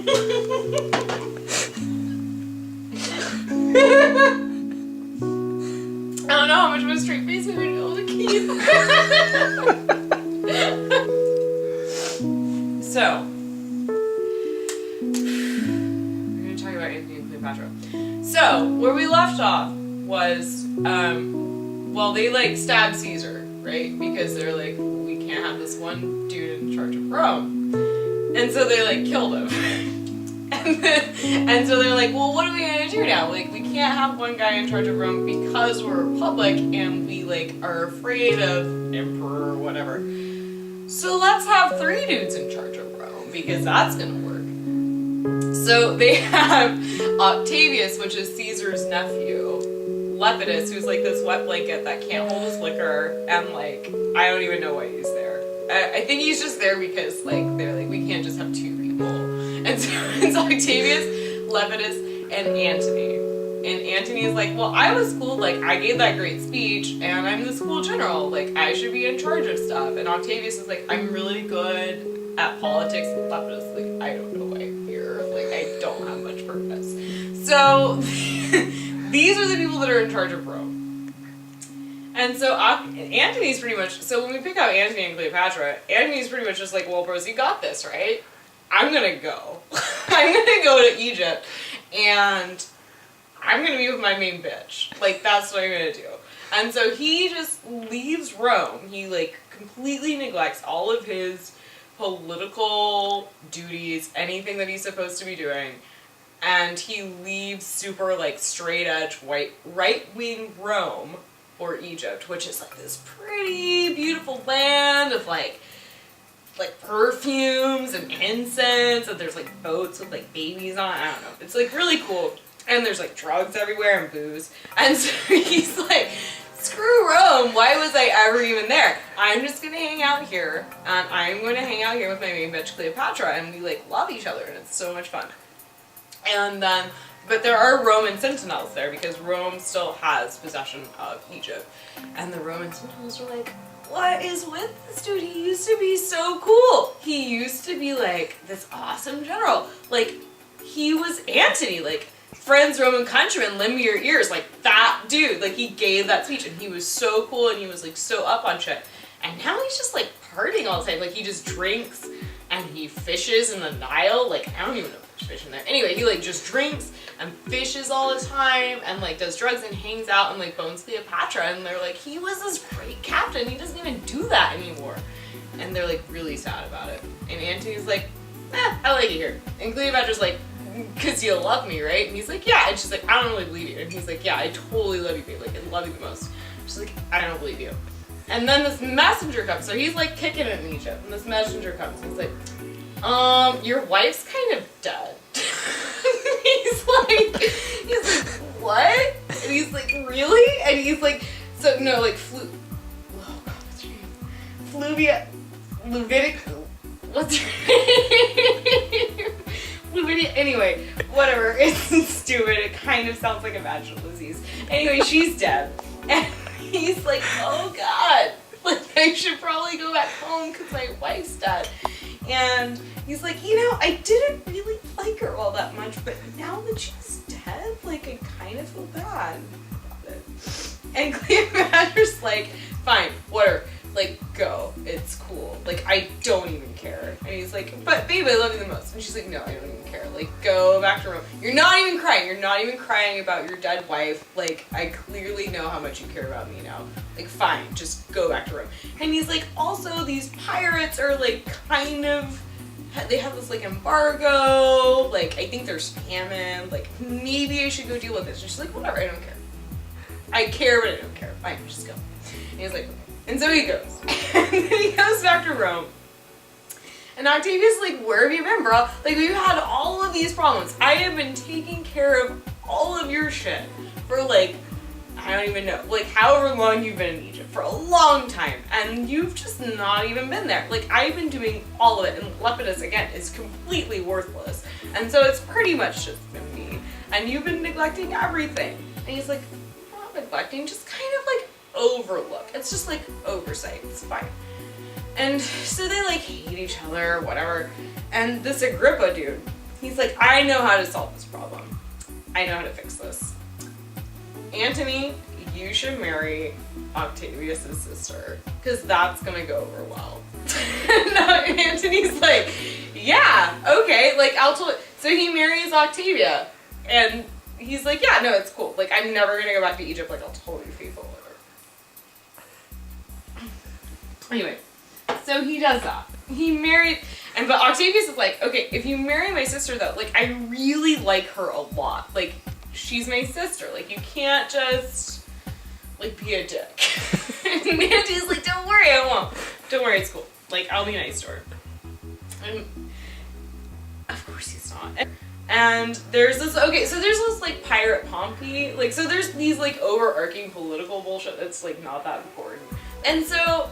I don't know how much of a straight face we're gonna be able to keep. So, we're gonna talk about Antony and Cleopatra. So, where we left off was, well, they like stabbed Caesar, right? Because they're like, we can't have this one dude in charge of Rome. And so they like killed him. and so they're like, well, what are we gonna do now? Like, we can't have one guy in charge of Rome because we're a republic and we like are afraid of emperor or whatever. So let's have 3 dudes in charge of Rome because that's gonna work. So they have Octavius, which is Caesar's nephew, Lepidus, who's like this wet blanket that can't hold his liquor, and like, I don't even know why he's there. I think he's just there because like, they're like, we can't just have 2 people. And so it's Octavius, Lepidus, and Antony. And Antony is like, well, I was schooled, like, I gave that great speech, and I'm the school general, like, I should be in charge of stuff. And Octavius is like, I'm really good at politics, and Lepidus is like, I don't know why I'm here, like, I don't have much purpose. So, these are the people that are in charge of Rome. And so Antony's pretty much, so when we pick out Antony and Cleopatra, Antony's pretty much just like, well, bros, you got this, right? I'm gonna go. I'm gonna go to Egypt, and I'm gonna be with my main bitch. Like, that's what I'm gonna do. And so he just leaves Rome. He, like, completely neglects all of his political duties, anything that he's supposed to be doing, and he leaves super, like, straight-edge, right-wing Rome, or Egypt, which is, like, this pretty beautiful land of, like perfumes and incense, and there's like boats with like babies on it. I don't know. It's like really cool. And there's like drugs everywhere and booze. And so he's like, screw Rome, why was I ever even there? I'm just gonna hang out here, and I'm gonna hang out here with my main bitch Cleopatra, and we like love each other, and it's so much fun. And then, but there are Roman sentinels there because Rome still has possession of Egypt. And the Roman sentinels are like, what is with this dude? He used to be so cool. He used to be like this awesome general. Like, he was Antony, like, friends, Roman countrymen, lend me your ears. Like, that dude, like, he gave that speech and he was so cool and he was like so up on shit. And now he's just like partying all the time. Like, he just drinks and he fishes in the Nile. Like, I don't even know if there's fish in there. Anyway, he like just drinks and fishes all the time and like does drugs and hangs out and like bones Cleopatra, and they're like, he was this great captain, he doesn't even do that anymore. And they're like really sad about it. And Antony's like, I like it here. And Cleopatra's like, because you love me, right? And he's like, yeah. And she's like, I don't really believe you. And he's like, yeah, I totally love you, babe. Like, I love you the most. She's like, I don't believe you. And then this messenger comes. So he's like kicking it in Egypt. And this messenger comes. And he's like, your wife's kind of dead. he's like, what? And he's like, really? And he's like, so no, like, oh God, what's her name? What's her name? Anyway, whatever. It's stupid. It kind of sounds like a vaginal disease. Anyway, she's dead. And he's like, oh God, like, I should probably go back home because my wife's dead. And he's like, you know, I didn't really like her all that much, but now that she's dead, like, I kind of feel bad about it. And Cleopatra's like, fine, whatever. Like, go. It's cool. Like, I don't even care. And he's like, but babe, I love you the most. And she's like, no, I don't even care. Like, go back to Rome. You're not even crying. You're not even crying about your dead wife. Like, I clearly know how much you care about me now. Like, fine, just go back to Rome. And he's like, also, these pirates are, like, kind of, they have this, like, embargo. Like, I think there's famine. Like, maybe I should go deal with this. And she's like, whatever, I don't care. I care, but I don't care. Fine, just go. And he's like, okay. And so he goes. And then he goes back to Rome. And Octavius is like, where have you been, bro? Like, we've had all of these problems. I have been taking care of all of your shit for, like, I don't even know, like, however long you've been in Egypt. For a long time. And you've just not even been there. Like, I've been doing all of it. And Lepidus, again, is completely worthless. And so it's pretty much just been me. And you've been neglecting everything. And he's like, not neglecting, just kind of, like, overlook. It's just like oversight. It's fine. And so they like hate each other, whatever. And this Agrippa dude, he's like, I know how to solve this problem. I know how to fix this. Antony, you should marry Octavius' sister, because that's gonna go over well. And Antony's like, yeah, okay, like I'll tell. So he marries Octavia, and he's like, yeah, no, it's cool. Like, I'm never gonna go back to Egypt. Like, I'll totally be faithful with her. Anyway, so he does that. He married, but Octavius is like, okay, if you marry my sister though, like, I really like her a lot. Like, she's my sister. Like, you can't just, like, be a dick. And Antony's like, don't worry, I won't. Don't worry, it's cool. Like, I'll be nice to her. And of course he's not. And there's this, okay, so there's this, like, pirate Pompey. Like, so there's these, like, overarching political bullshit that's, like, not that important. And so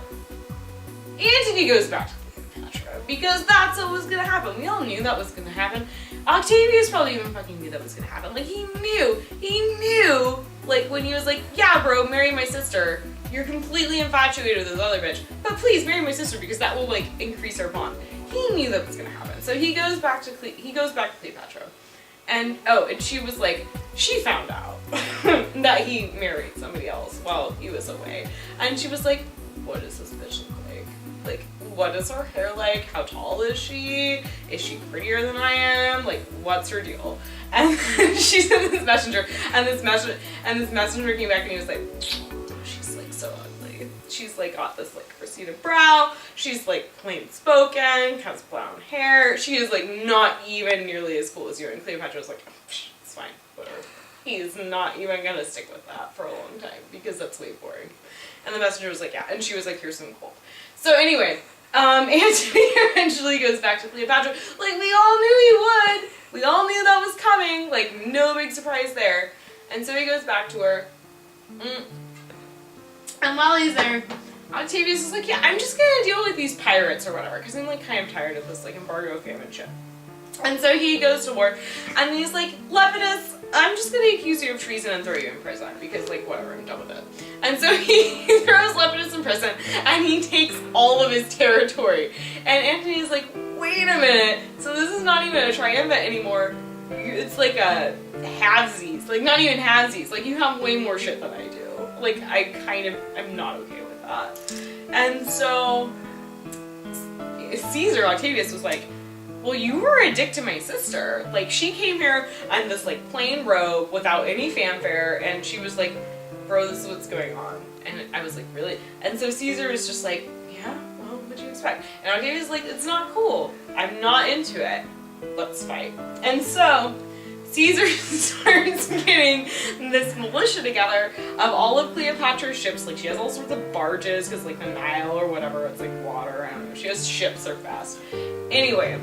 Antony goes back to Cleopatra because that's what was gonna happen. We all knew that was gonna happen. Octavius probably even fucking knew that was gonna happen. Like, he knew, like, when he was like, yeah, bro, marry my sister. You're completely infatuated with this other bitch, but please marry my sister because that will, like, increase our bond. He knew that was gonna happen. So he goes back to Cleopatra. And, oh, and she was like, she found out that he married somebody else while he was away. And she was like, what does this bitch look like? Like, what is her hair like? How tall is she? Is she prettier than I am? Like, what's her deal? And she sent this messenger, and this messenger came back and he was like, she's like so ugly. She's like got this like receded brow. She's like plain spoken, has brown hair. She is like not even nearly as cool as you. And Cleopatra was like, it's fine, whatever. He's not even gonna stick with that for a long time because that's way boring. And the messenger was like, yeah. And she was like, here's some gold. So anyway, Antony eventually goes back to Cleopatra. Like, we all knew he would. We all knew that was coming. Like, no big surprise there. And so he goes back to her. And while he's there, Octavius is like, yeah, I'm just gonna deal with these pirates or whatever, because I'm like kind of tired of this like embargo famine shit. And so he goes to war, and he's like, Lepidus, I'm just gonna accuse you of treason and throw you in prison, because like, whatever, I'm done with it. And so he throws Lepidus in prison, and he takes all of his territory. And Antony's like, wait a minute, so this is not even a triumvirate anymore, it's like a halvesies, like not even halvesies, like you have way more shit than I do. Like, I'm not okay with that. And so Caesar, Octavius, was like, well, you were a dick to my sister. Like, she came here in this, like, plain robe without any fanfare, and she was like, bro, this is what's going on. And I was like, really? And so Caesar is just like, yeah, well, what'd you expect? And Octavius is like, it's not cool. I'm not into it. Let's fight. And so Caesar starts getting this militia together of all of Cleopatra's ships. Like, she has all sorts of barges, because, like, the Nile or whatever, it's, like, water, I don't know. She has ships, they're fast. Anyway,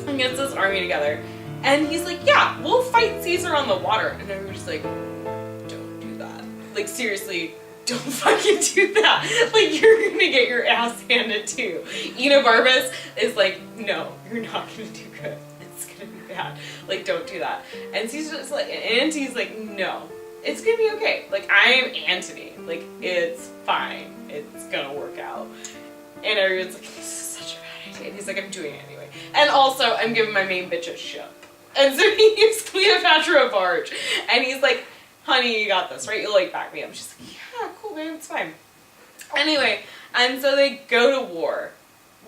and gets this army together. And he's like, yeah, we'll fight Caesar on the water. And everybody's like, don't do that. Like, seriously, don't fucking do that. Like, you're gonna get your ass handed to you. Enobarbus is like, no, you're not gonna do good. It's gonna be bad. Like, don't do that. And Caesar's like, and Antony's like, no, it's gonna be okay. Like, I'm Antony. Like, it's fine. It's gonna work out. And everyone's like, this is such a bad idea. And he's like, I'm doing it anyway. And also, I'm giving my main bitch a ship. And so he gives Cleopatra a barge. And he's like, honey, you got this, right? You'll, like, back me up. She's like, yeah, cool, babe, it's fine. Anyway, and so they go to war.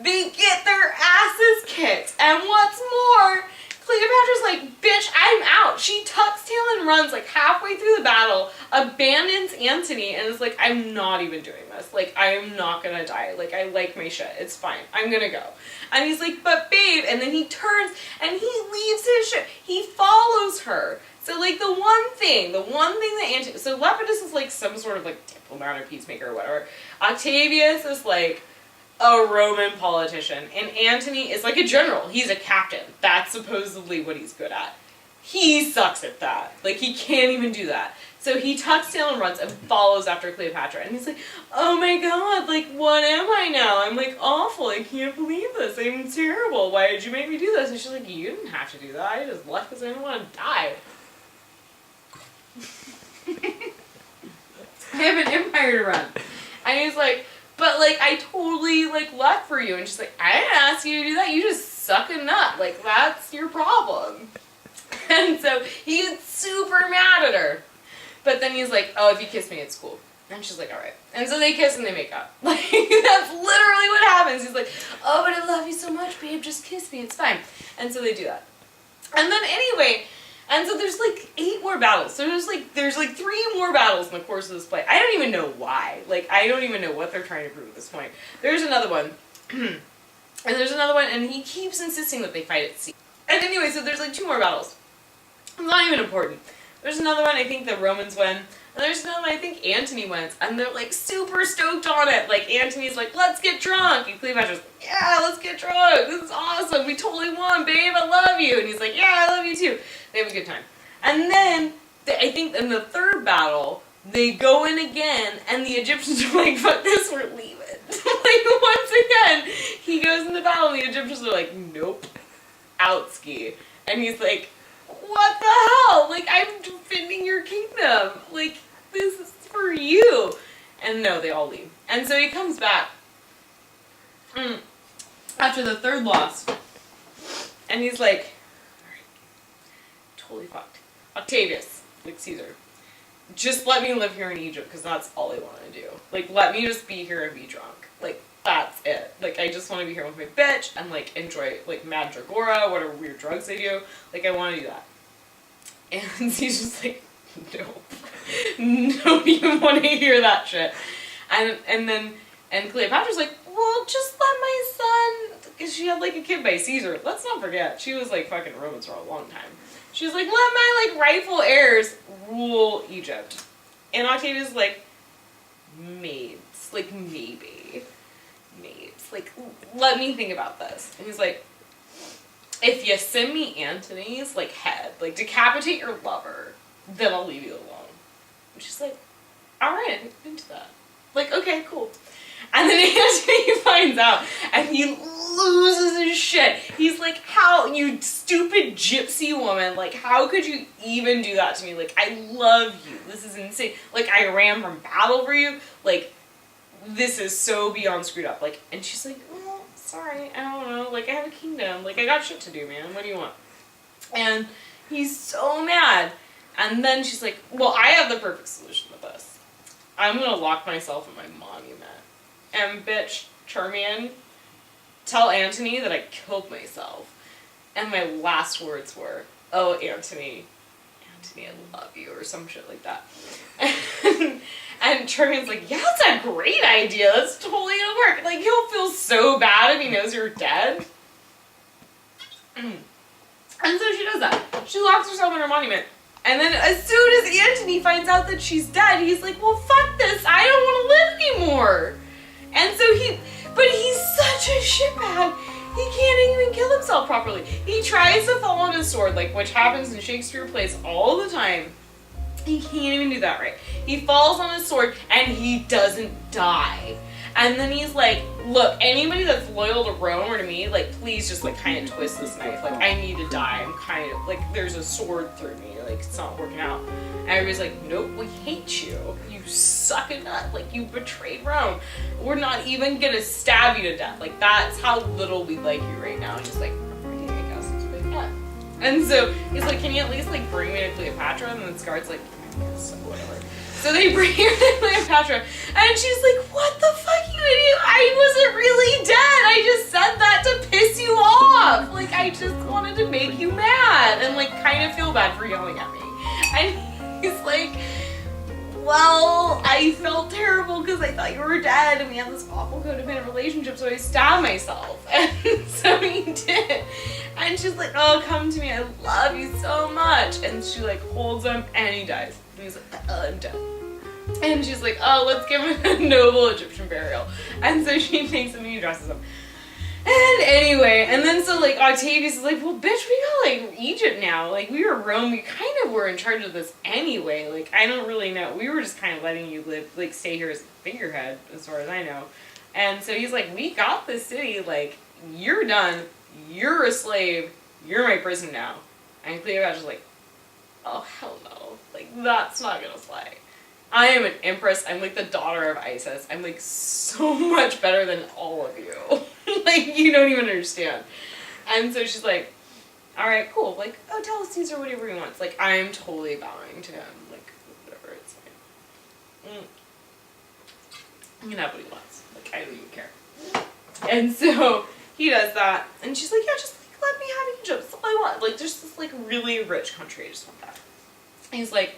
They get their asses kicked. And what's more, Cleopatra's like, bitch, I'm out. She tucks tail and runs like halfway through the battle, abandons Antony, and is like, I'm not even doing this. Like, I am not gonna die. Like, I like my shit. It's fine. I'm gonna go. And he's like, but babe, and then he turns and he leaves his ship. He follows her. So, like, the one thing that Antony, so Lepidus is like some sort of like diplomat or peacemaker or whatever. Octavius is like a Roman politician, and Antony is like a general. He's a captain. That's supposedly what he's good at. He sucks at that. Like, he can't even do that. So he tucks tail and runs and follows after Cleopatra. And he's like, oh my god, like, what am I now? I'm like awful. I can't believe this. I'm terrible. Why did you make me do this? And she's like, you didn't have to do that. I just left because I didn't want to die. I have an empire to run. And he's like, but, like, I totally, like, left for you. And she's like, I didn't ask you to do that. You just suck a nut. Like, that's your problem. And so he gets super mad at her. But then he's like, oh, if you kiss me, it's cool. And she's like, all right. And so they kiss and they make out. Like, that's literally what happens. He's like, oh, but I love you so much, babe. Just kiss me. It's fine. And so they do that. And then anyway, and so there's like 8 more battles. So there's like 3 more battles in the course of this play. I don't even know why. Like, I don't even know what they're trying to prove at this point. There's another one. And there's another one, and he keeps insisting that they fight at sea. And anyway, so there's like 2 more battles. It's not even important. There's another one, I think the Romans win. And there's another one, I think Antony wins. And they're like super stoked on it. Like, Antony's like, let's get drunk. And Cleopatra's like, yeah, let's get drunk. This is awesome. We totally won, babe. I love you. And he's like, yeah, I love you too. They have a good time. And then, I think in the 3rd battle, they go in again, and the Egyptians are like, fuck this, we're leaving. Like, once again, he goes in the battle, and the Egyptians are like, nope, outski. And he's like, what the hell? Like, I'm defending your kingdom. Like, this is for you. And no, they all leave. And so he comes back after the 3rd loss. And he's like, alright, totally fucked. Octavius, like Caesar, just let me live here in Egypt because that's all I want to do. Like, let me just be here and be drunk. Like, that's it. Like, I just want to be here with my bitch and, like, enjoy, like, mandragora, whatever weird drugs they do. Like, I want to do that. And he's just like, nope. Don't even want to hear that shit. And Cleopatra's like, well, just let my son, because she had, like, a kid by Caesar. Let's not forget, she was, like, fucking Romans for a long time. She's like, let my, like, rightful heirs rule Egypt. And Octavius is like, maids. Like, maybe. Maids. Like, let me think about this. And he's like, if you send me Antony's, like, head, like, decapitate your lover, then I'll leave you alone. And she's like, alright, I'm into that. Like, okay, cool. And then Antony finds out, and he loses his shit. He's like, how, you stupid gypsy woman, like, how could you even do that to me? Like, I love you. This is insane. Like, I ran from battle for you. Like, this is so beyond screwed up. Like, and she's like, oh, sorry, I don't know. Like, I have a kingdom. Like, I got shit to do, man. What do you want? And he's so mad. And then she's like, well, I have the perfect solution to this. I'm gonna lock myself in my monument. And bitch, Charmian, tell Antony that I killed myself. And my last words were, oh, Antony, I love you, or some shit like that. And Charmian's like, yeah, that's a great idea. That's totally gonna work. Like, he'll feel so bad if he knows you're dead. And so she does that. She locks herself in her monument. And then as soon as Antony finds out that she's dead, he's like, well, fuck this. I don't want to live anymore. And so but he's such a shitbag. He can't even kill himself properly. He tries to fall on his sword, like, which happens in Shakespeare plays all the time. He can't even do that right. He falls on his sword and he doesn't die. And then he's like, look, anybody that's loyal to Rome or to me, like, please just, like, kind of twist this knife. Like, I need to die. I'm kind of, like, there's a sword through me. Like, it's not working out. And everybody's like, nope, we hate you. You suck a nut. Like, you betrayed Rome. We're not even gonna stab you to death. Like, that's how little we like you right now. And just like, I guess. Like, yeah. And so he's like, can you at least, like, bring me to Cleopatra? And then Scarlett's like, I guess, so whatever. So they bring her to Cleopatra, and she's like, what the fuck, you idiot? I wasn't really dead. I just said that to piss you off. Like, I just wanted to make you mad and, like, kind of feel bad for yelling at me. And he's like, well, I felt terrible because I thought you were dead, and we had this awful codependent relationship, so I stabbed myself. And so he did. And she's like, oh, come to me. I love you so much. And she, like, holds him, and he dies. And he's like, I'm dead. And she's like, oh, let's give him a noble Egyptian burial. And so she takes him and he dresses him. And anyway, and then so, like, Octavius is like, well, bitch, we got, like, Egypt now. Like, we were Rome. We kind of were in charge of this anyway. Like, I don't really know. We were just kind of letting you live, like, stay here as a figurehead, as far as I know. And so he's like, we got this city. Like, you're done. You're a slave. You're my prison now. And Cleopatra's like, oh, hell no. Like, that's not gonna fly. I am an empress. I'm like the daughter of Isis. I'm like so much better than all of you. Like, you don't even understand. And so she's like, all right, cool. Like, oh, tell Caesar whatever he wants. Like, I'm totally bowing to him. Like, whatever, it's fine. He can have what he wants. Like, I don't even care. And so he does that. And she's like, yeah, just like, let me have Egypt. That's all I want. Like, just this, like, really rich country. I just want that. And he's like,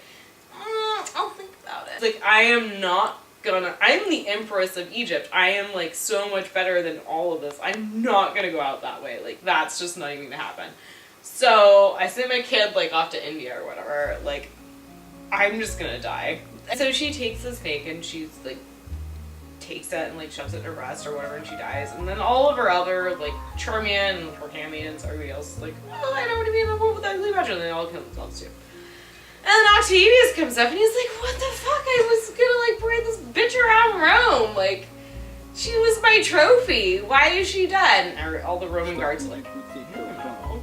I'll think about it. Like, I'm the empress of Egypt. I am, like, so much better than all of this. I'm not gonna go out that way. Like, that's just not even gonna happen. So, I sent my kid, like, off to India or whatever. Like, I'm just gonna die. So she takes this snake and she's, like, takes it and, like, shoves it in her breast or whatever and she dies. And then all of her other, like, Charmian and Hyrcanians, everybody else is like, oh, I don't want to be in the world with that Cleopatra. And they all kill themselves, too. And then Octavius comes up and he's like, what the fuck? I was gonna, like, parade this bitch around Rome. Like, she was my trophy. Why is she dead? And all the Roman guards are like, I don't know.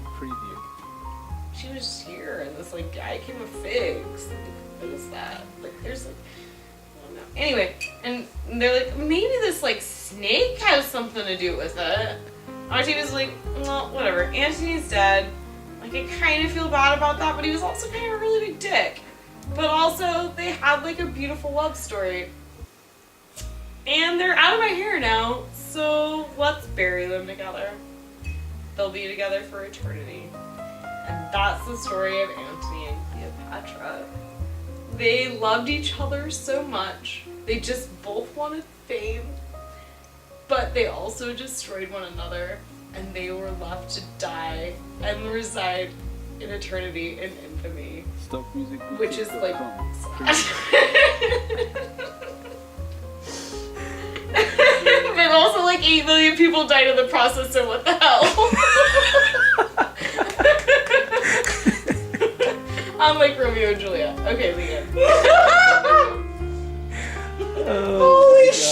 She was here and this, like, guy came with figs. Like, what is that? Like, there's, like, I don't know. Anyway, and they're like, maybe this, like, snake has something to do with it. Octavius is like, well, whatever. Antony's dead. Like, I kind of feel bad about that, but he was also kind of a really big dick. But also, they had, like, a beautiful love story. And they're out of my hair now, so let's bury them together. They'll be together for eternity. And that's the story of Antony and Cleopatra. They loved each other so much. They just both wanted fame. But they also destroyed one another. And they were left to die and reside in eternity in infamy. Stop music. Which is like but also like 8 million people died in the process, so what the hell? I'm like Romeo and Juliet. Okay, the end. Holy shit.